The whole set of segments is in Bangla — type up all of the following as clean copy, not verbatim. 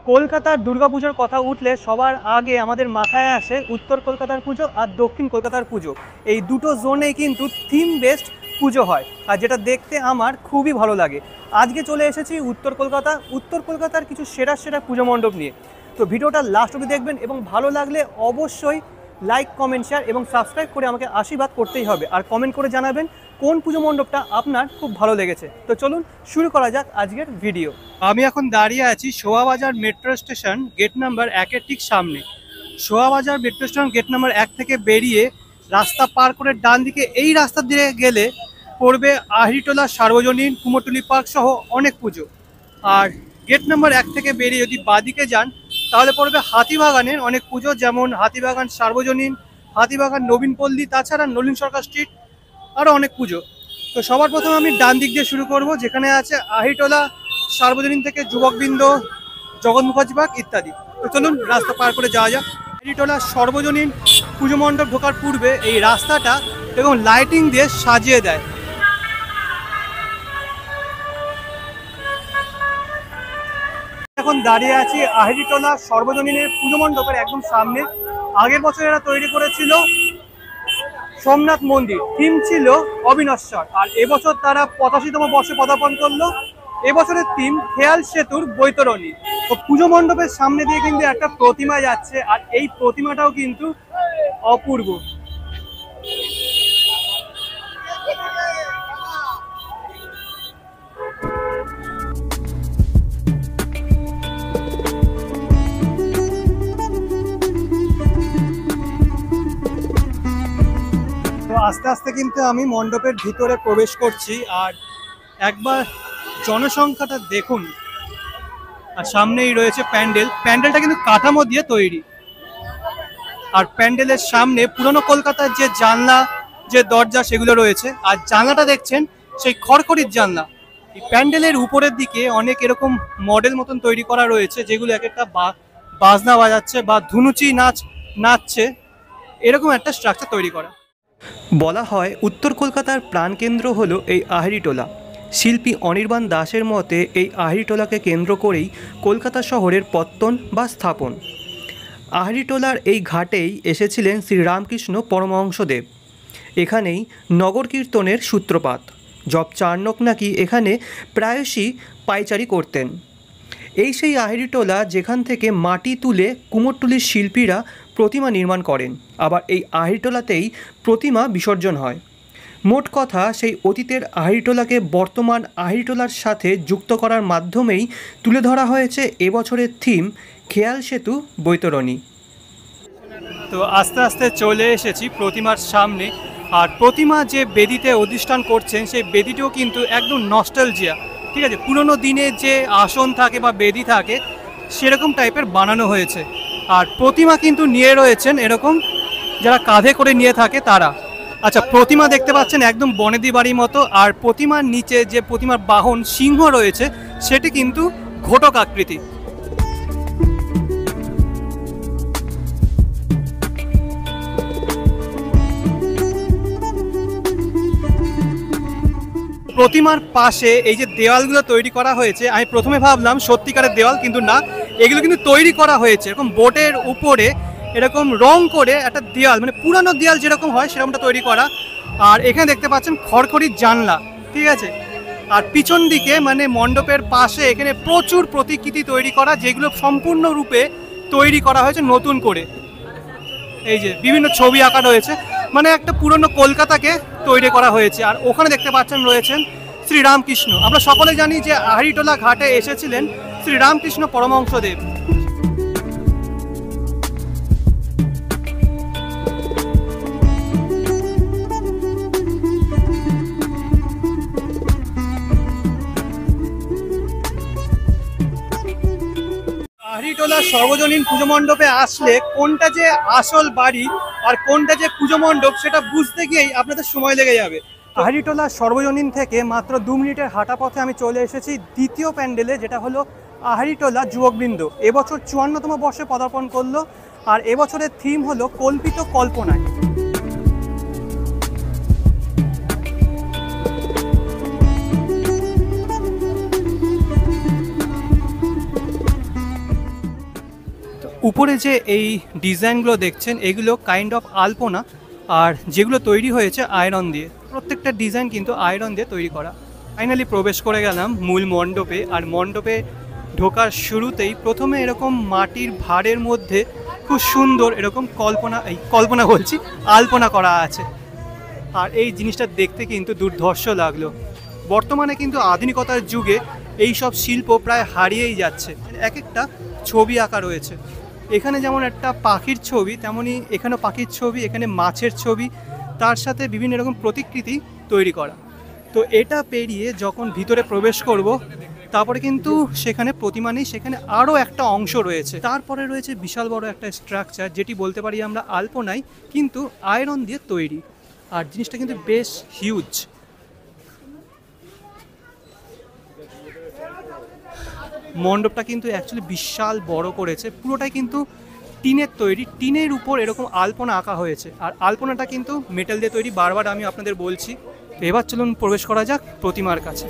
কলকাতার দুর্গাপুজোর কথা উঠলে সবার আগে আমাদের মাথায় আসে উত্তর কলকাতার পুজো আর দক্ষিণ কলকাতার পুজো। এই দুটো জোনেই কিন্তু থিম বেসড পুজো হয়, আর যেটা দেখতে আমার খুবই ভালো লাগে। আজকে চলে এসেছি উত্তর কলকাতার কিছু সেরা সেরা পুজো মণ্ডপ নিয়ে। তো ভিডিওটা লাস্ট অবধি দেখবেন এবং ভালো লাগলে অবশ্যই লাইক, কমেন্ট, শেয়ার এবং সাবস্ক্রাইব করে আমাকে আশীর্বাদ করতেই হবে। আর কমেন্ট করে জানাবেন কোন পুজো মণ্ডপটা আপনার খুব ভালো লেগেছে। তো চলুন শুরু করা যাক আজকের ভিডিও। আমি এখন দাঁড়িয়ে আছি Shobhabazar metro station gate number 1-এর ঠিক সামনে। Shobhabazar metro station gate number 1 থেকে বেরিয়ে রাস্তা পার করে ডান দিকে এই রাস্তা দিয়ে গেলে পড়বে আহিরিটোলা, সার্বজনীন, কুমোরটুলি পার্ক সহ অনেক পুজো। আর গেট নাম্বার 1 থেকে বেরিয়ে যদি বাঁদিকে যান তাহলে পড়বে হাতিবাগানের অনেক পুজো, যেমন হাতিবাগান সার্বজনীন, হাতিবাগান নবীনপল্লী, তাছাড়া নলিন সরকার স্ট্রিট, আরও অনেক পুজো। তো সবার প্রথমে আমি ডান দিক দিয়ে শুরু করব, যেখানে আছে আহিরিটোলা সার্বজনীন থেকে যুবকবৃন্দ, জগৎ মুখার্জি পার্ক ইত্যাদি। তো চলুন রাস্তা পার করে যাওয়া যাক। আহিরিটোলা সর্বজনীন পুজো মণ্ডপ ঢোকার পূর্বে এই রাস্তাটা এবং লাইটিং দিয়ে সাজিয়ে দেয়। এখন দাঁড়িয়ে আছি আহিরিটোলা সর্বজনীনের পুজো মণ্ডপের একদম সামনে। আগের বছর এরা তৈরি করেছিল সোমনাথ মন্দির, থিম ছিল অবিনশ্বর। আর এবছর তারা 85তম বর্ষে পদার্পণ করলো। এবছরের থিম খেয়াল সেতুর বৈতরণী। তো পুজো মণ্ডপের সামনে দিয়ে কিন্তু একটা প্রতিমা যাচ্ছে, আর এই প্রতিমাটাও কিন্তু অপূর্ব। তো আস্তে আস্তে কিন্তু আমি মণ্ডপের ভিতরে প্রবেশ করছি, আর একবার জনসংখ্যাটা দেখুন। আর সামনেই রয়েছে প্যান্ডেল। প্যান্ডেলটা কিন্তু কাঠামো দিয়ে তৈরি, আর প্যান্ডেলের সামনে পুরনো কলকাতার যে জানলা, যে দরজা, সেগুলো রয়েছে। আর জানলাটা দেখছেন সেই খড়খড়ির জানলা। এই প্যান্ডেলের উপরের দিকে অনেক এরকম মডেল মতন তৈরি করা রয়েছে, যেগুলো এক একটা বাজনা বাজাচ্ছে বা ধুনুচি নাচছে, এরকম একটা স্ট্রাকচার তৈরি করা। বলা হয় উত্তর কলকাতার প্রাণকেন্দ্র হলো এই আহিরিটোলা। শিল্পী অনির্বাণ দাসের মতে এই আহিরিটোলাকে কেন্দ্র করেই কলকাতা শহরের পত্তন বা স্থাপন। আহিরিটোলার এই ঘাটেই এসেছিলেন শ্রীরামকৃষ্ণ পরমহংসদেব। এখানেই নগর কীর্তনের সূত্রপাত। জব চার্নক নাকি এখানে প্রায়শই পায়চারি করতেন। এই সেই আহিরিটোলা যেখান থেকে মাটি তুলে কুমোরটুলির শিল্পীরা প্রতিমা নির্মাণ করেন, আবার এই আহিরিটোলাতেই প্রতিমা বিসর্জন হয়। মোট কথা, সেই অতীতের আহিরিটোলাকে বর্তমান আহিরিটোলার সাথে যুক্ত করার মাধ্যমেই তুলে ধরা হয়েছে এবছরের থিম খেয়াল সেতু বৈতরণী। তো আস্তে আস্তে চলে এসেছি প্রতিমার সামনে, আর প্রতিমা যে বেদিতে অধিষ্ঠান করছেন সেই বেদিটিও কিন্তু একদম নস্টালজিয়া, ঠিক আছে, পুরনো দিনে যে আসন থাকে বা বেদি থাকে সেরকম টাইপের বানানো হয়েছে। আর প্রতিমা কিন্তু নিয়ে রয়েছেন এরকম, যারা কাঁধে করে নিয়ে থাকে তারা। আচ্ছা, প্রতিমা দেখতে পাচ্ছেন একদম বনেদি বাড়ির মতো, আর প্রতিমার নিচে যে প্রতিমার বাহন সিংহ রয়েছে সেটি কিন্তু ঘটক আকৃতি। প্রতিমার পাশে এই যে দেওয়ালগুলো তৈরি করা হয়েছে, আমি প্রথমে ভাবলাম সত্যিকারের দেওয়াল, কিন্তু না, এগুলো কিন্তু তৈরি করা হয়েছে এরকম বোর্ডের উপরে এরকম রং করে একটা দেওয়াল, মানে পুরানো দেওয়াল যেরকম হয় সেরকমটা তৈরি করা। আর এখানে দেখতে পাচ্ছেন খড়খড়ির জানলা, ঠিক আছে। আর পিছন দিকে মানে মণ্ডপের পাশে এখানে প্রচুর প্রতিকৃতি তৈরি করা, যেগুলো সম্পূর্ণরূপে তৈরি করা হয়েছে নতুন করে। এই যে বিভিন্ন ছবি আঁকা রয়েছে, মানে একটা পুরনো কলকাতাকে তৈরি করা হয়েছে। আর ওখানে দেখতে পাচ্ছেন রয়েছেন শ্রীরামকৃষ্ণ। আমরা সকলে জানি যে আহিরিটোলা ঘাটে এসেছিলেন শ্রীরামকৃষ্ণ পরমহংসদেব। আহিরিটোলা সর্বজনীন পুজো মণ্ডপে আসলে কোনটা যে আসল বাড়ি আর কোনটা যে পুজো মণ্ডপ সেটা বুঝতে গিয়েই আপনাদের সময় লেগে যাবে। আহিরিটোলা সর্বজনীন থেকে মাত্র 2 মিনিটের হাঁটা পথে আমি চলে এসেছি দ্বিতীয় প্যান্ডেলে, যেটা হলো আহিরিটোলা যুবকবৃন্দ। এবছর 54তম বর্ষে পদার্পণ করলো, আর এবছরের থিম হলো কল্পিত কল্পনায়। উপরে যে এই ডিজাইনগুলো দেখছেন এগুলো কাইন্ড অফ আলপনা, আর যেগুলো তৈরি হয়েছে আয়রন দিয়ে। প্রত্যেকটা ডিজাইন কিন্তু আয়রন দিয়ে তৈরি করা। ফাইনালি প্রবেশ করে গেলাম মূল মণ্ডপে। আর মণ্ডপে ঢোকার শুরুতেই প্রথমে এরকম মাটির ভাঁড়ের মধ্যে খুব সুন্দর এরকম কল্পনা বলছি আলপনা করা আছে। আর এই জিনিসটা দেখতে কিন্তু দুর্ধর্ষ লাগলো। বর্তমানে কিন্তু আধুনিকতার যুগে এই সব শিল্প প্রায় হারিয়েই যাচ্ছে। এক একটা ছবি আঁকা রয়েছে, এখানে যেমন একটা পাখির ছবি, তেমনি এখানেও পাখির ছবি, এখানে মাছের ছবি, তার সাথে বিভিন্ন রকম প্রতিকৃতি তৈরি করা। তো এটা পেরিয়ে যখন ভিতরে প্রবেশ করব, তারপরে কিন্তু সেখানে প্রতিমা নেই, সেখানে আরও একটা অংশ রয়েছে। তারপরে রয়েছে বিশাল বড় একটা স্ট্রাকচার, যেটি বলতে পারি আমরা আলপনাই, কিন্তু আয়রন দিয়ে তৈরি। আর জিনিসটা কিন্তু বেশ হিউজ। মণ্ডপটা কিন্তু অ্যাকচুয়ালি বিশাল বড় করেছে, পুরোটাই কিন্তু টিনের তৈরি, টিনের উপর এরকম আলপনা আঁকা হয়েছে। আর আলপনাটা কিন্তু মেটাল দিয়ে তৈরি, বারবার আমি আপনাদের বলছি। তো এবার চলুন প্রবেশ করা যাক প্রতিমার কাছে।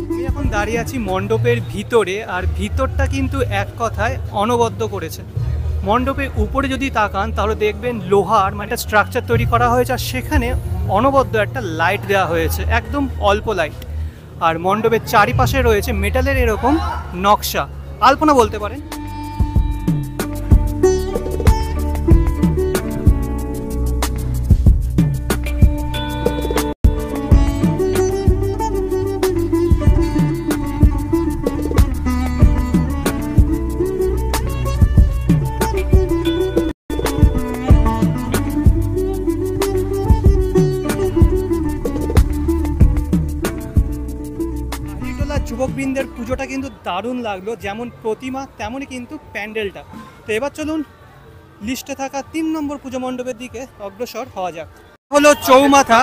আমি এখন দাঁড়িয়ে আছি মণ্ডপের ভিতরে, আর ভিতরটা কিন্তু এক কথায় অনবদ্য করেছে। মণ্ডপের উপরে যদি তাকান তাহলে দেখবেন লোহার একটা স্ট্রাকচার তৈরি করা হয়েছে, আর সেখানে অনবদ্য একটা লাইট দেওয়া হয়েছে, একদম অল্প লাইট। আর মণ্ডপের চারিপাশে রয়েছে মেটালের এরকম নকশা, আলপনা বলতে পারেন। যুবকবৃন্দের পুজোটা কিন্তু দারুণ লাগলো, যেমন প্রতিমা তেমনই কিন্তু প্যান্ডেলটা। তো এবার চলুন লিস্টে থাকা 3 নম্বর পুজো মণ্ডপের দিকে অগ্রসর হওয়া যাক। হলো চৌমাথা।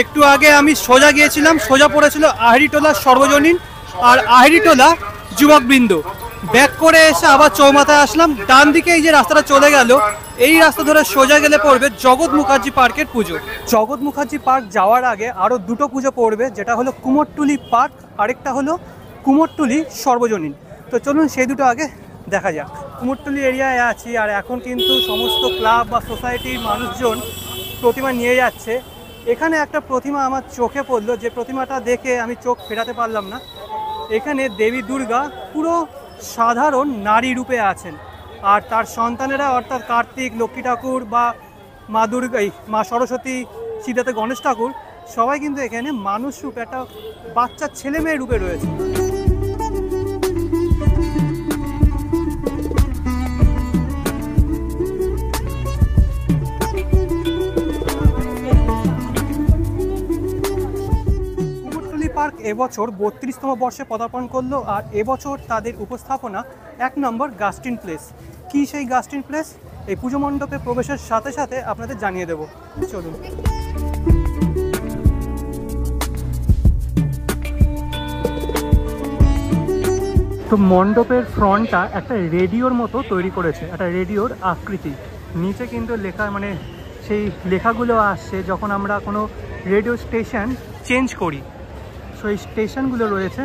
একটু আগে আমি সোজা গিয়েছিলাম, সোজা পড়েছিল আহেরিটোলা সর্বজনীন আর আহেরিটোলা যুবকবৃন্দ। ব্যাক করে এসে আবার চৌমাথায় আসলাম। ডান দিকে এই যে রাস্তাটা চলে গেল, এই রাস্তা ধরে সোজা গেলে পড়বে জগৎ মুখার্জি পার্কের পুজো। জগৎ মুখার্জি পার্ক যাওয়ার আগে আরও দুটো পুজো পড়বে, যেটা হলো কুমোরটুলি পার্ক, আরেকটা হলো কুমোরটুলি সর্বজনীন। তো চলুন সেই দুটো আগে দেখা যাক। কুমোরটুলি এরিয়ায় আছি, আর এখন কিন্তু সমস্ত ক্লাব বা সোসাইটির মানুষজন প্রতিমা নিয়ে যাচ্ছে। এখানে একটা প্রতিমা আমার চোখে পড়লো, যে প্রতিমাটা দেখে আমি চোখ ফেরাতে পারলাম না। এখানে দেবী দুর্গা পুরো সাধারণ নারী রূপে আছেন, আর তার সন্তানেরা অর্থাৎ কার্তিক, লক্ষ্মী ঠাকুর বা মা দুর্গা, মা সরস্বতী, সিদ্ধার্থ গণেশ ঠাকুর, সবাই কিন্তু এখানে মানুষ রূপে একটা বাচ্চা ছেলে মেয়ে রূপে রয়েছে। কুমোরটুলি পার্ক এবছর 32তম বর্ষে পদার্পণ করলো, আর এবছর তাদের উপস্থাপনা 1 নম্বর গাস্টিন প্লেস। কি সেই গাস্টিন প্লেস, এই পুজো মণ্ডপে প্রবেশের সাথে সাথে আপনাদের জানিয়ে দেব। চলুন। তো মণ্ডপের ফ্রন্টটা একটা রেডিওর মতো তৈরি করেছে, একটা রেডিওর আকৃতি। নিচে কিন্তু লেখা, মানে সেই লেখাগুলো আসছে যখন আমরা কোনো রেডিও স্টেশন চেঞ্জ করি, সো এই স্টেশনগুলো রয়েছে।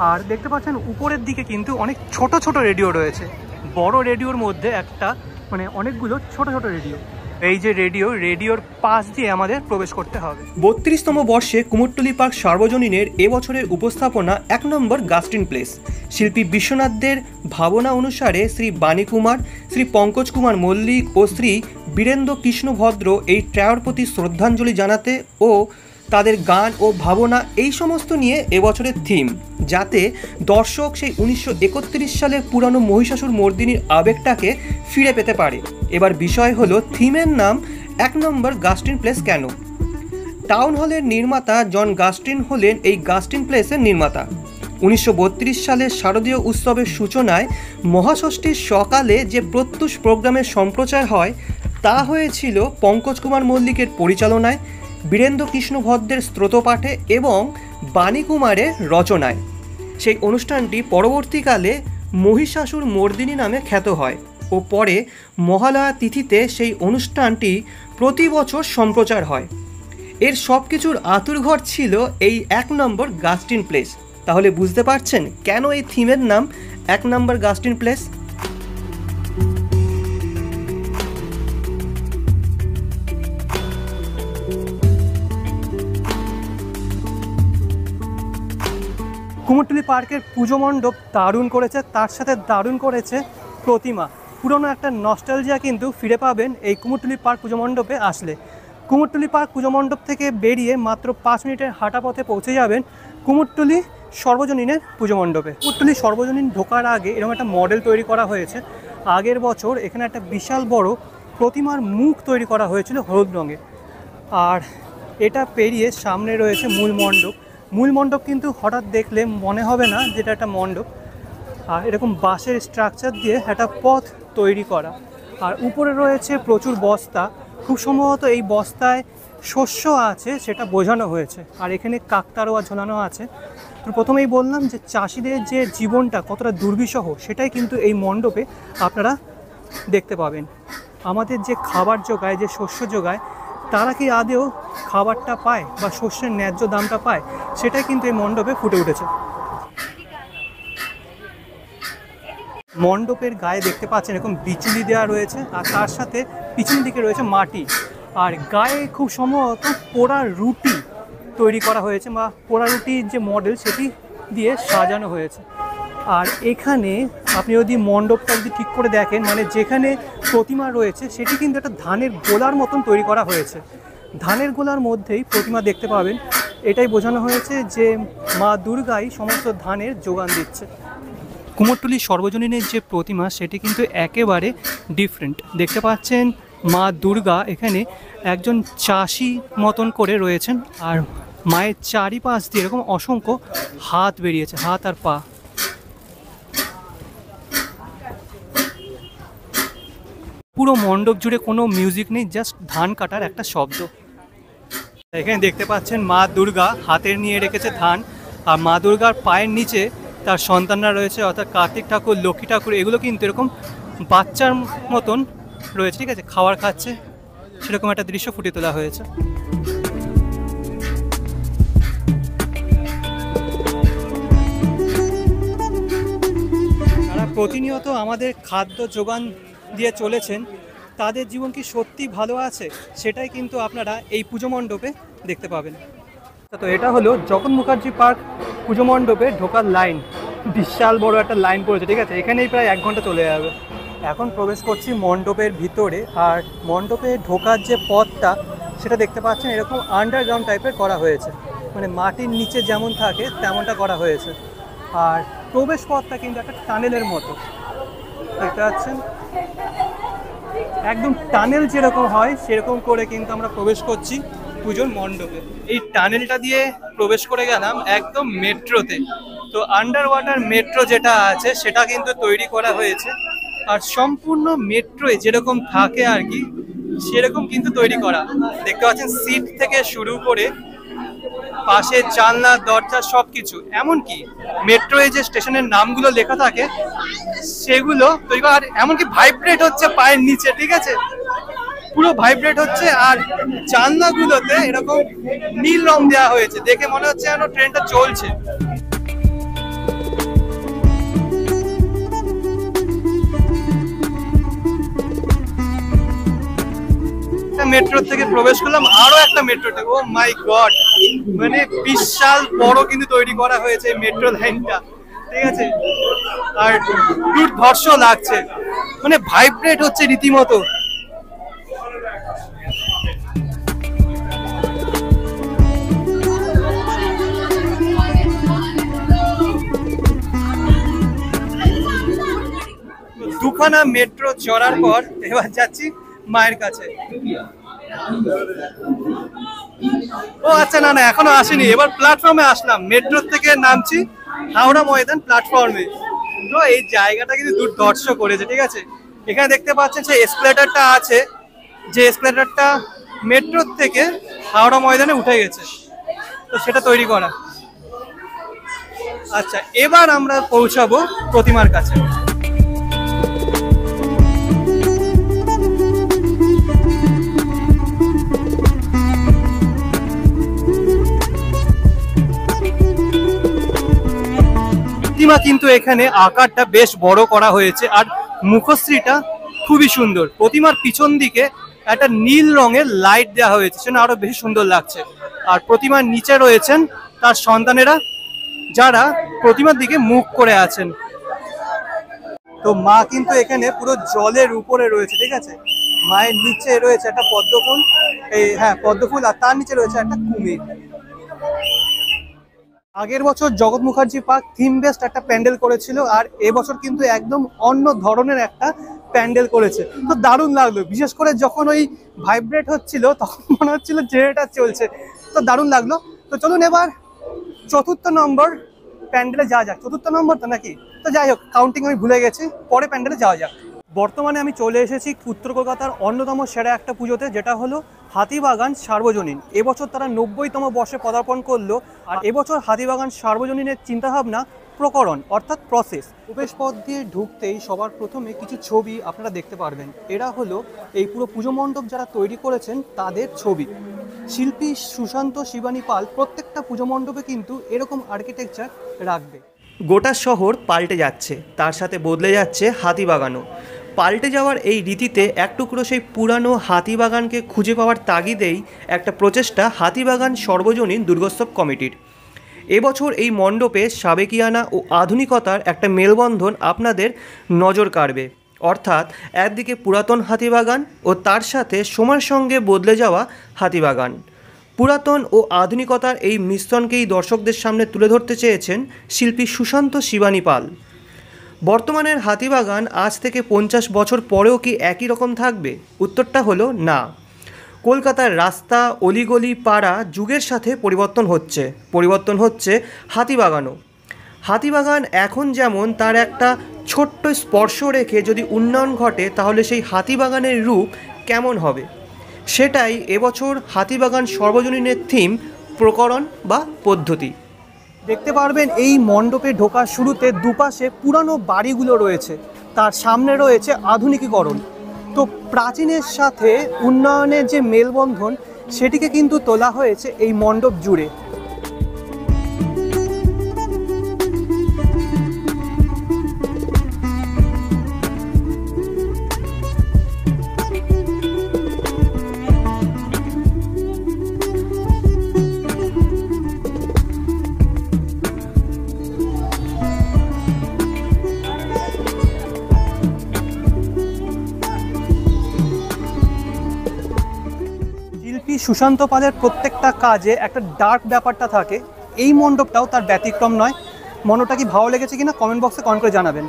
আর দেখতে পাচ্ছেন উপরের দিকে কিন্তু অনেক ছোট ছোট রেডিও রয়েছে। বড় রেডিওর মধ্যে একটা, মানে অনেকগুলো ছোট ছোট রেডিও। এই যে রেডিওর পাশ দিয়ে আমাদের প্রবেশ করতে হবে। 32তম বর্ষে কুমোরটুলি পার্ক সার্বজনীনের এবছরের উপস্থাপনা 1 নম্বর গাস্টিন প্লেস। শিল্পী বিশ্বনাথদের ভাবনা অনুসারে শ্রী বাণী কুমার, শ্রী পঙ্কজ কুমার মল্লিক ও শ্রী বীরেন্দ্র কৃষ্ণ ভদ্র এই ট্রায়োর প্রতি শ্রদ্ধাঞ্জলি জানাতে ও তাদের গান ও ভাবনা এই সমস্ত নিয়ে এবছরের থিম, যাতে দর্শক সেই 1931 সালের পুরানো মহিষাসুর মর্দিনীর আবেগটাকে ফিরে পেতে পারে। এবার বিষয় হলো থিমের নাম 1 নম্বর গাস্টিন প্লেস কেন। টাউন হলের নির্মাতা জন গাস্টিন হলেন এই গাস্টিন প্লেসের নির্মাতা। 1932 সালের শারদীয় উৎসবের সূচনায় মহাষষ্ঠীর সকালে যে প্রত্যুষ প্রোগ্রামের সম্প্রচার হয়, তা হয়েছিল পঙ্কজ কুমার মল্লিকের পরিচালনায়, বীরেন্দ্র কৃষ্ণ ভদ্রের স্ত্রোতপাঠে এবং বাণী কুমারের রচনায়। সেই অনুষ্ঠানটি পরবর্তীকালে মহিষাসুর মর্দিনী নামে খ্যাত হয় ও পরে মহালয়া তিথিতে সেই অনুষ্ঠানটি প্রতি বছর সম্প্রচার হয়। এর সব কিছুর আঁতুড়ঘর ছিল এই 1 নম্বর গাস্টিন প্লেস। তাহলে বুঝতে পারছেন কেন এই থিমের নাম 1 নম্বর গাস্টিন প্লেস। কুমোরটুলি পার্কের পুজো মণ্ডপ দারুণ করেছে, তার সাথে দারুণ করেছে প্রতিমা। পুরনো একটা নস্টালজিয়া কিন্তু ফিরে পাবেন এই কুমোরটুলি পার্ক পুজো মণ্ডপে আসলে। কুমোরটুলি পার্ক পুজো মণ্ডপ থেকে বেরিয়ে মাত্র 5 মিনিটের হাঁটা পথে পৌঁছে যাবেন কুমোরটুলি সর্বজনীনের পুজো মণ্ডপে। কুমোরটুলি সর্বজনীন ঢোকার আগে এরকম একটা মডেল তৈরি করা হয়েছে। আগের বছর এখানে একটা বিশাল বড় প্রতিমার মুখ তৈরি করা হয়েছিল হলুদ রঙে। আর এটা পেরিয়ে সামনে রয়েছে মূল মণ্ডপ। মূল মণ্ডপ কিন্তু হঠাৎ দেখলে মনে হবে না যেটা একটা মণ্ডপ, আর এরকম বাঁশের স্ট্রাকচার দিয়ে একটা পথ তৈরি করা। আর উপরে রয়েছে প্রচুর বস্তা, খুব সম্ভবত এই বস্তায় শস্য আছে সেটা বোঝানো হয়েছে। আর এখানে কাকতাড়ুয়া ঝোলানো আছে। তো প্রথমেই বললাম যে চাষিদের যে জীবনটা কতটা দুর্বিষহ সেটাই কিন্তু এই মণ্ডপে আপনারা দেখতে পাবেন। আমাদের যে খাবার জোগায়, যে শস্য জোগায়, তারা কি আদেও খাবারটা পায় বা শস্যের ন্যায্য দামটা পায়, সেটাই কিন্তু এই মণ্ডপে ফুটে উঠেছে। মণ্ডপের গায়ে দেখতে পাচ্ছেন এরকম বিচুলি দেওয়া রয়েছে, আর তার সাথে পিছন দিকে রয়েছে মাটি। আর গায়ে খুব সম্ভবত পোড়া রুটি তৈরি করা হয়েছে, বা পোড়া রুটির যে মডেল সেটি দিয়ে সাজানো হয়েছে। আর এখানে আপনি যদি মণ্ডপটা যদি ঠিক করে দেখেন, মানে যেখানে প্রতিমা রয়েছে সেটি কিন্তু একটা ধানের গোলার মতন তৈরি করা হয়েছে। ধানের গোলার মধ্যেই প্রতিমা দেখতে পাবেন। এটাই বোঝানো হয়েছে যে মা দুর্গাই সমস্ত ধানের যোগান দিচ্ছে। কুমোরটুলি সর্বজনীনের যে প্রতিমা সেটি কিন্তু একেবারে ডিফারেন্ট। দেখতে পাচ্ছেন মা দুর্গা এখানে একজন চাষি মতন করে রয়েছেন, আর মায়ের চারিপাশ দিয়ে এরকম অসংখ্য হাত বেরিয়েছে, হাত আর পা। পুরো মণ্ডপ জুড়ে কোনো মিউজিক নেই, জাস্ট ধান কাটার একটা শব্দ। এখানে দেখতে পাচ্ছেন মা দুর্গা হাতের নিয়ে রেখেছে ধান, আর মা দুর্গার পায়ের নিচে তার সন্তানরা রয়েছে, অর্থাৎ কার্তিক ঠাকুর, লক্ষ্মী ঠাকুর। এগুলো কিন্তু এরকম বাচ্চার মতন রয়েছে, ঠিক আছে, খাবার খাচ্ছে, সেরকম একটা দৃশ্য ফুটিয়ে তোলা হয়েছে। তারা প্রতিনিয়ত আমাদের খাদ্য যোগান দিয়ে চলেছেন, তাদের জীবন কি সত্যি ভালো আছে সেটাই কিন্তু আপনারা এই পুজো মণ্ডপে দেখতে পাবেন। তো এটা হলো জগৎ মুখার্জি পার্ক পুজো মণ্ডপে ঢোকার লাইন। বিশাল বড় একটা লাইন পড়েছে, ঠিক আছে, এখানেই প্রায় 1 ঘন্টা চলে যাবে। এখন প্রবেশ করছি মণ্ডপের ভিতরে। আর মণ্ডপে ঢোকার যে পথটা সেটা দেখতে পাচ্ছেন এরকম আন্ডারগ্রাউন্ড টাইপের করা হয়েছে, মানে মাটির নিচে যেমন থাকে তেমনটা করা হয়েছে। আর প্রবেশ পথটা কিন্তু একটা টানেলের মতো দেখতে পাচ্ছেন, একদম টানেল যেরকম হয় সেরকম করে কিন্তু আমরা প্রবেশ করছি পুজোর মণ্ডপে। এই টানেলটা দিয়ে প্রবেশ করে গেলাম একদম মেট্রোতে। তো আন্ডার ওয়াটার মেট্রো যেটা আছে সেটা কিন্তু তৈরি করা হয়েছে, আর সম্পূর্ণ মেট্রোয় যেরকম থাকে আর কি সেরকম কিন্তু তৈরি করা। দেখতে পাচ্ছেন সিট থেকে শুরু করে পাশে জানলা, দরজা সবকিছু, এমনকি মেট্রোয় যে স্টেশনের নামগুলো লেখা থাকে সেগুলো তৈরি করা। আর এমনকি ভাইব্রেট হচ্ছে পায়ের নিচে, ঠিক আছে, পুরো ভাইব্রেট হচ্ছে। আর জানলাগুলোতে এরকম নীল রং দেওয়া হয়েছে, দেখে মনে হচ্ছে যেন ট্রেনটা চলছে। মেট্রো থেকে প্রবেশ করলাম আরো একটা মেট্রোতে। ও মাই গড, মানে বিশাল বড় কিন্তু তৈরি করা হয়েছে এই মেট্রো লাইনটা, ঠিক আছে। আর দুর্ধর্ষ লাগছে, মানে ভাইব্রেট হচ্ছে রীতিমতো। দুখানা মেট্রো চড়ার পর এবার যাচ্ছি মায়ের কাছে। ও আচ্ছা, না না এখনো আসেনি, এবার প্ল্যাটফর্মে আসলাম, মেট্রো থেকে নামছি হাওড়া ময়দান প্ল্যাটফর্মে। তো এই জায়গাটা কিন্তু দুর্ধর্ষ করেছে, ঠিক আছে। এখানে দেখতে পাচ্ছেন যে এসকেলেটরটা আছে, যে এসকেলেটরটা মেট্রো থেকে হাওড়া ময়দানে উঠে গেছে, তো সেটা তৈরি করা। আচ্ছা, এবার আমরা পৌঁছাবো প্রতিমার কাছে। প্রতিমা কিন্তু এখানে আকারটা বেশ বড় করা হয়েছে, আর মুখশ্রীটা খুবই সুন্দর। প্রতিমার পিছন দিকে একটা নীল রঙের লাইট দেওয়া হয়েছে, সেটা আরো বেশি সুন্দর লাগছে। আর প্রতিমার নিচে রয়েছেন তার সন্তানেরা, যারা প্রতিমার দিকে মুখ করে আছেন। তো মা কিন্তু এখানে পুরো জলের উপরে রয়েছে, ঠিক আছে। মায়ের নিচে রয়েছে একটা পদ্মফুল, পদ্মফুল, আর তার নিচে রয়েছে একটা কুমির। আগের বছর জগৎ মুখার্জি পার্ক থিম বেসড একটা প্যান্ডেল করেছিল, আর এবছর কিন্তু একদম অন্য ধরনের একটা প্যান্ডেল করেছে। তো দারুণ লাগলো, বিশেষ করে যখন ওই ভাইব্রেট হচ্ছিল তখন মনে হচ্ছিল যে এটা চলছে, তো দারুণ লাগলো। তো চলুন এবার 4র্থ নম্বর প্যান্ডেলে যাওয়া যাক। 4র্থ নম্বর তো নাকি, তো যাই হোক, কাউন্টিং আমি ভুলে গেছি, পরে প্যান্ডেলে যাওয়া যাক। বর্তমানে আমি চলে এসেছি উত্তর কলকাতার অন্যতম সেরা একটা পুজোতে, যেটা হলো হাতিবাগান সার্বজনীন। এবছর তারা 90তম বর্ষে পদার্পণ করলো, আর এবছর হাতিবাগান সার্বজনীনের চিন্তাভাবনা প্রকরণ অর্থাৎ প্রসেস। প্রবেশ পথ দিয়ে ঢুকতেই সবার প্রথমে কিছু ছবি আপনারা দেখতে পারবেন। এরা হলো এই পুরো পুজো মণ্ডপ যারা তৈরি করেছেন তাদের ছবি। শিল্পী সুশান্ত শিবানী পাল প্রত্যেকটা পুজো মণ্ডপে কিন্তু এরকম আর্কিটেকচার রাখবে। গোটা শহর পাল্টে যাচ্ছে, তার সাথে বদলে যাচ্ছে হাতিবাগানও। পাল্টে যাওয়ার এই রীতিতে এক টুকরো সেই পুরানো হাতিবাগানকে খুঁজে পাওয়ার তাগিদেই একটা প্রচেষ্টা হাতিবাগান সর্বজনীন দুর্গোৎসব কমিটির। এবছর এই মণ্ডপে সাবেকিয়ানা ও আধুনিকতার একটা মেলবন্ধন আপনাদের নজর কাড়বে। অর্থাৎ একদিকে পুরাতন হাতিবাগান ও তার সাথে সময়ের সঙ্গে বদলে যাওয়া হাতিবাগান। পুরাতন ও আধুনিকতার এই মিশ্রণকেই দর্শকদের সামনে তুলে ধরতে চেয়েছেন শিল্পী সুশান্ত শিবানী পাল। বর্তমানের হাতিবাগান আজ থেকে 50 বছর পরেও কি একই রকম থাকবে? উত্তরটা হলো না। কলকাতার রাস্তা, অলিগলি, পাড়া যুগের সাথে পরিবর্তন হচ্ছে হাতিবাগানও। হাতিবাগান এখন যেমন তার একটা ছোট্ট স্পর্শ রেখে যদি উন্নয়ন ঘটে, তাহলে সেই হাতিবাগানের রূপ কেমন হবে, সেটাই এবছর হাতিবাগান সর্বজনীনের থিম প্রকরণ বা পদ্ধতি। দেখতে পারবেন এই মণ্ডপে ঢোকার শুরুতে দুপাশে পুরানো বাড়িগুলো রয়েছে, তার সামনে রয়েছে আধুনিকীকরণ। তো প্রাচীনের সাথে উন্নয়নের যে মেলবন্ধন, সেটিকে কিন্তু তোলা হয়েছে এই মণ্ডপ জুড়ে। সুশান্ত পালের প্রত্যেকটা কাজে একটা ডার্ক ব্যাপারটা থাকে, এই মণ্ডপটাও তার ব্যতিক্রম নয়। মণ্ডপটা কি ভালো লেগেছে কিনা কমেন্ট বক্সে কমেন্ট করে জানাবেন।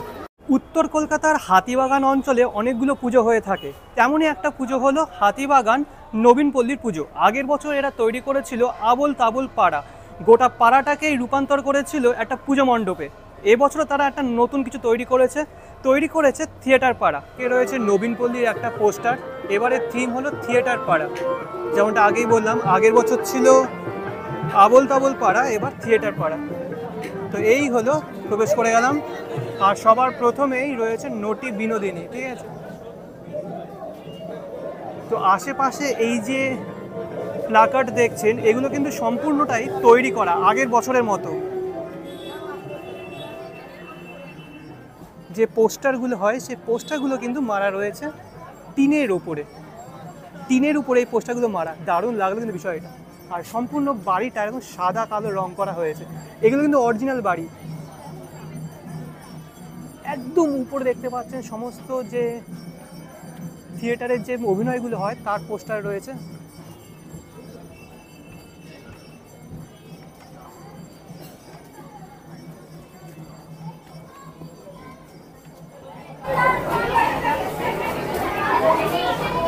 উত্তর কলকাতার হাতিবাগান অঞ্চলে অনেকগুলো পুজো হয়ে থাকে, তেমনই একটা পুজো হলো হাতিবাগান নবীনপল্লীর পুজো। আগের বছর এরা তৈরি করেছিল আবোল তাবোল পাড়া, গোটা পাড়াটাকেই রূপান্তর করেছিল একটা পুজো মণ্ডপে। এবছরও তারা একটা নতুন কিছু তৈরি করেছে থিয়েটার পাড়া। রয়েছে নবীনপল্লীর একটা পোস্টার, এবারে থিম হলো থিয়েটার পাড়া। যেমনটা আগেই বললাম, আগের বছর ছিল আবোল তাবোল পাড়া, এবার থিয়েটার পাড়া। তো এই হলো, প্রবেশ করে গেলাম, আর সবার প্রথমেই রয়েছে নটি বিনোদিনী, ঠিক আছে। তো আশেপাশে এই যে প্লাকার্ড দেখছেন, এগুলো কিন্তু সম্পূর্ণটাই তৈরি করা আগের বছরের মতো। যে পোস্টারগুলো হয়, সেই পোস্টারগুলো কিন্তু মারা রয়েছে টিনের উপরে এই পোস্টারগুলো মারা। দারুণ লাগলো কিন্তু বিষয়টা। আর সম্পূর্ণ বাড়িটা এরকম সাদা কালো রং করা হয়েছে। এগুলো কিন্তু অরিজিনাল বাড়ি। একদম উপরে দেখতে পাচ্ছেন সমস্ত যে থিয়েটারের যে অভিনয়গুলো হয় তার পোস্টার রয়েছে।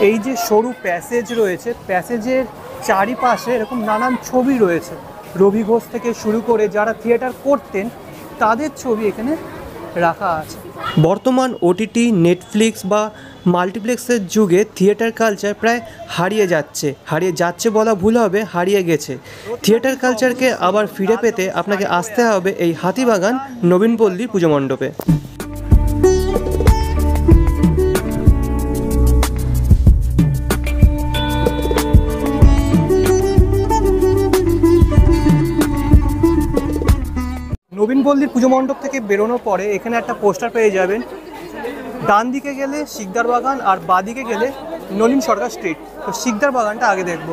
এই যে সরু প্যাসেজ রয়েছে, প্যাসেজের চারিপাশে এরকম নানান ছবি রয়েছে। রবি ঘোষ থেকে শুরু করে যারা থিয়েটার করতেন তাদের ছবি এখানে রাখা আছে। বর্তমান ওটিটি, নেটফ্লিক্স বা মাল্টিপ্লেক্সের যুগে থিয়েটার কালচার প্রায় হারিয়ে যাচ্ছে বলা ভুল হবে, হারিয়ে গেছে। থিয়েটার কালচারকে আবার ফিরে পেতে আপনাকে আসতে হবে এই হাতিবাগান নবীনপল্লী পুজো মণ্ডপে। গোবিন্দপল্লীর পুজো মণ্ডপ থেকে বেরোনোর পরে এখানে একটা পোস্টার পেয়ে যাবেন। ডান দিকে গেলে শিকদার বাগান আর বাদিকে গেলে নলিন সরকার স্ট্রিট। তো শিকদার বাগানটা আগে দেখব।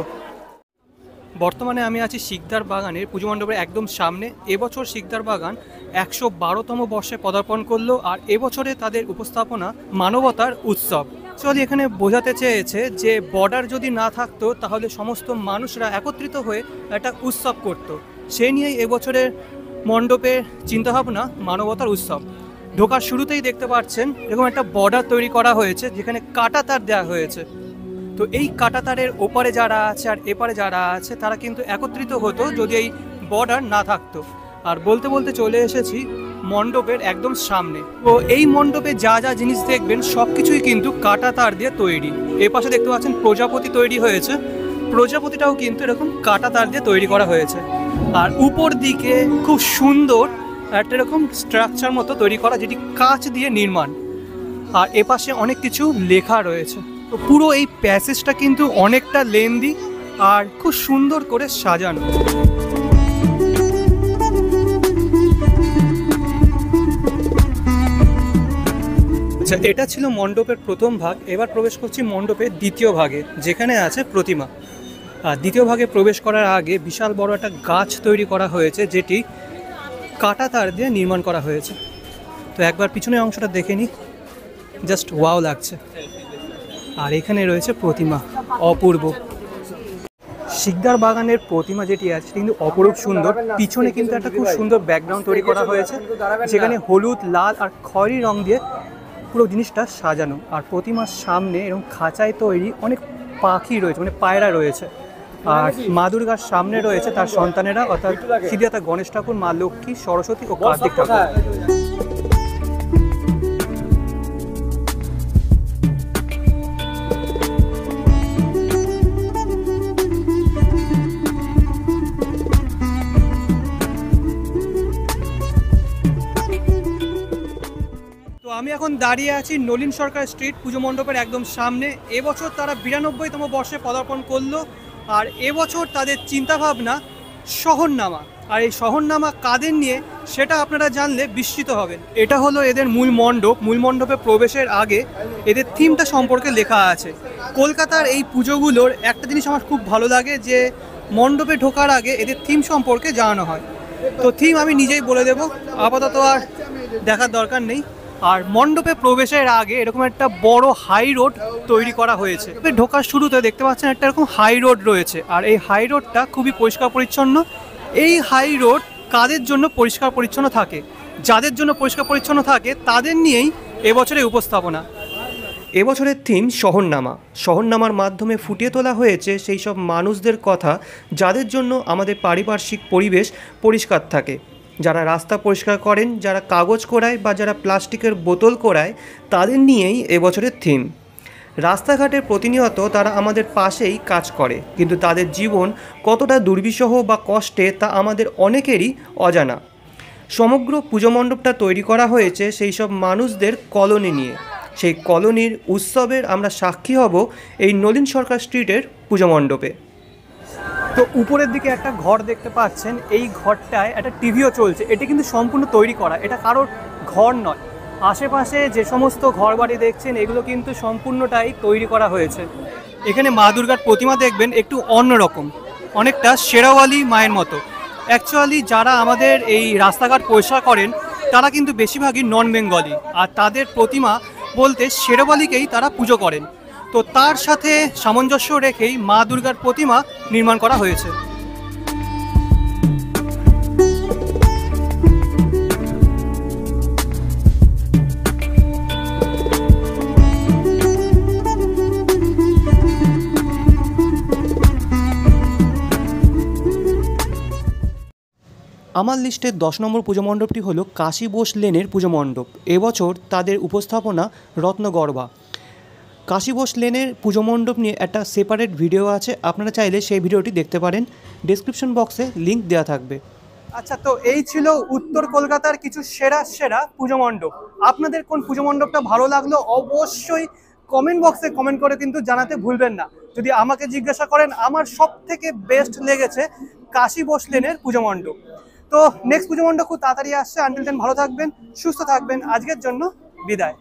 বর্তমানে আমি আছি শিকদার বাগানের পুজো মণ্ডপের একদম সামনে। এবছর শিকদার বাগান 112তম বর্ষে পদার্পণ করলো, আর এবছরে তাদের উপস্থাপনা মানবতার উৎসব। অ্যাকচুয়ালি এখানে বোঝাতে চেয়েছে যে বর্ডার যদি না থাকতো তাহলে সমস্ত মানুষরা একত্রিত হয়ে একটা উৎসব করত। সেই নিয়েই এবছরের মণ্ডপের চিন্তাভাবনা মানবতার উৎসব। ঢোকার শুরুতেই দেখতে পাচ্ছেন এরকম একটা বর্ডার তৈরি করা হয়েছে যেখানে কাঁটা তার দেওয়া হয়েছে। তো এই কাঁটা তারের ওপারে যারা আছে আর এপারে যারা আছে তারা কিন্তু একত্রিত হতো যদি এই বর্ডার না থাকতো। আর বলতে বলতে চলে এসেছি মণ্ডপের একদম সামনে। তো এই মণ্ডপে যা যা জিনিস দেখবেন সব কিছুই কিন্তু কাঁটা তার দিয়ে তৈরি। এ পাশে দেখতে পাচ্ছেন প্রজাপতি তৈরি হয়েছে, প্রজাপতিটাও কিন্তু এরকম কাঁটা তার দিয়ে তৈরি করা হয়েছে। আর উপর দিকে খুব সুন্দর একটা এরকম স্ট্রাকচার মতো তৈরি করা, যেটি কাঁচ দিয়ে নির্মাণ। আর এপাশে অনেক কিছু লেখা রয়েছে। তো পুরো এই প্যাসেজটা কিন্তু অনেকটা লেন্দি আর খুব সুন্দর করে সাজানো। আচ্ছা, এটা ছিল মণ্ডপের প্রথম ভাগ। এবার প্রবেশ করছি মণ্ডপের দ্বিতীয় ভাগে, যেখানে আছে প্রতিমা। আর দ্বিতীয় ভাগে প্রবেশ করার আগে বিশাল বড় একটা গাছ তৈরি করা হয়েছে, যেটি কাঁটা তার দিয়ে নির্মাণ করা হয়েছে। তো একবার পিছনের অংশটা দেখে নিই, জাস্ট ওয়াও লাগছে। আর এখানে রয়েছে প্রতিমা, অপূর্ব। শিকদার বাগানের প্রতিমা যেটি আছে কিন্তু অপরূপ সুন্দর। পিছনে কিন্তু একটা খুব সুন্দর ব্যাকগ্রাউন্ড তৈরি করা হয়েছে, যেখানে হলুদ, লাল আর খয়েরি রং দিয়ে পুরো জিনিসটা সাজানো। আর প্রতিমার সামনে এরকম খাঁচায় তৈরি অনেক পাখি রয়েছে, মানে পায়রা রয়েছে। আর মা দুর্গার সামনে রয়েছে তার সন্তানেরা, অর্থাৎ সিদ্ধিদাতা গণেশ ঠাকুর, মা লক্ষ্মী, সরস্বতী ও কার্তিক ঠাকুর। আমি এখন দাঁড়িয়ে আছি নলিন সরকার স্ট্রিট পুজো মণ্ডপের একদম সামনে। এবছর তারা 92তম বর্ষে পদার্পণ করলো। আর এবছর তাদের চিন্তাভাবনা শহরনামা। আর এই শহরনামা কাদের নিয়ে সেটা আপনারা জানলে বিস্মিত হবেন। এটা হলো এদের মূল মণ্ডপ। মূল মণ্ডপে প্রবেশের আগে এদের থিমটা সম্পর্কে লেখা আছে। কলকাতার এই পুজোগুলোর একটা জিনিস আমার খুব ভালো লাগে, যে মণ্ডপে ঢোকার আগে এদের থিম সম্পর্কে জানানো হয়। তো থিম আমি নিজেই বলে দেব, আপাতত আর দেখার দরকার নেই। আর মণ্ডপে প্রবেশের আগে এরকম একটা বড় হাই রোড তৈরি করা হয়েছে। ঢোকার শুরুতে দেখতে পাচ্ছেন একটা এরকম হাই রোড রয়েছে। আর এই হাই রোডটা খুবই পরিষ্কার পরিচ্ছন্ন। এই হাই রোড কাদের জন্য পরিষ্কার পরিচ্ছন্ন থাকে? যাদের জন্য পরিষ্কার পরিচ্ছন্ন থাকে তাদের নিয়েই এবছরের উপস্থাপনা। এবছরের থিম শহরনামা। শহরনামার মাধ্যমে ফুটিয়ে তোলা হয়েছে সেই সব মানুষদের কথা যাদের জন্য আমাদের পারিপার্শ্বিক পরিবেশ পরিষ্কার থাকে, যারা রাস্তা পরিষ্কার করেন, যারা কাগজ কোড়ায় বা যারা প্লাস্টিকের বোতল কোড়ায়, তাদের নিয়েই এবছরের থিম। রাস্তাঘাটে প্রতিনিয়ত তারা আমাদের পাশেই কাজ করে, কিন্তু তাদের জীবন কতটা দুর্বিষহ বা কষ্টে তা আমাদের অনেকেরই অজানা। সমগ্র পুজো মণ্ডপটা তৈরি করা হয়েছে সেই সব মানুষদের কলোনি নিয়ে। সেই কলোনির উৎসবের আমরা সাক্ষী হব এই নলিন সরকার স্ট্রিটের পুজো মণ্ডপে। তো উপরের দিকে একটা ঘর দেখতে পাচ্ছেন, এই ঘরটায় একটা টিভিও চলছে। এটি কিন্তু সম্পূর্ণ তৈরি করা, এটা কারোর ঘর নয়। আশেপাশে যে সমস্ত ঘর বাড়ি দেখছেন এগুলো কিন্তু সম্পূর্ণটাই তৈরি করা হয়েছে। এখানে মা দুর্গার প্রতিমা দেখবেন একটু অন্যরকম, অনেকটা শেরাওয়ালি মায়ের মতো। অ্যাকচুয়ালি যারা আমাদের এই রাস্তাঘাট পরিষ্কার করেন তারা কিন্তু বেশিরভাগই নন বেঙ্গলি, আর তাদের প্রতিমা বলতে শেরাওয়ালিকেই তারা পুজো করেন। তো তার সাথে সামঞ্জস্য রেখেই মা দুর্গার প্রতিমা নির্মাণ করা হয়েছে। আমার লিস্টের 10 নম্বর পুজো মণ্ডপটি হলো কাশী বোস লেনের পুজো মণ্ডপ। এবছর তাদের উপস্থাপনা রত্নগর্ভা। কাশী বোস লেনের পুজো মণ্ডপ নিয়ে একটা সেপারেট ভিডিও আছে, আপনারা চাইলে সেই ভিডিওটি দেখতে পারেন। ডেসক্রিপশন বক্সে লিঙ্ক দেওয়া থাকবে। আচ্ছা, তো এই ছিল উত্তর কলকাতার কিছু সেরা সেরা পুজো মণ্ডপ। আপনাদের কোন পুজো মণ্ডপটা ভালো লাগলো অবশ্যই কমেন্ট বক্সে কমেন্ট করে কিন্তু জানাতে ভুলবেন না। যদি আমাকে জিজ্ঞাসা করেন, আমার সব থেকে বেস্ট লেগেছে কাশী বোস লেনের পুজো মণ্ডপ। তো নেক্সট পুজো মণ্ডপ খুব তাড়াতাড়ি আসছে। আনটিল দেন ভালো থাকবেন, সুস্থ থাকবেন। আজকের জন্য বিদায়।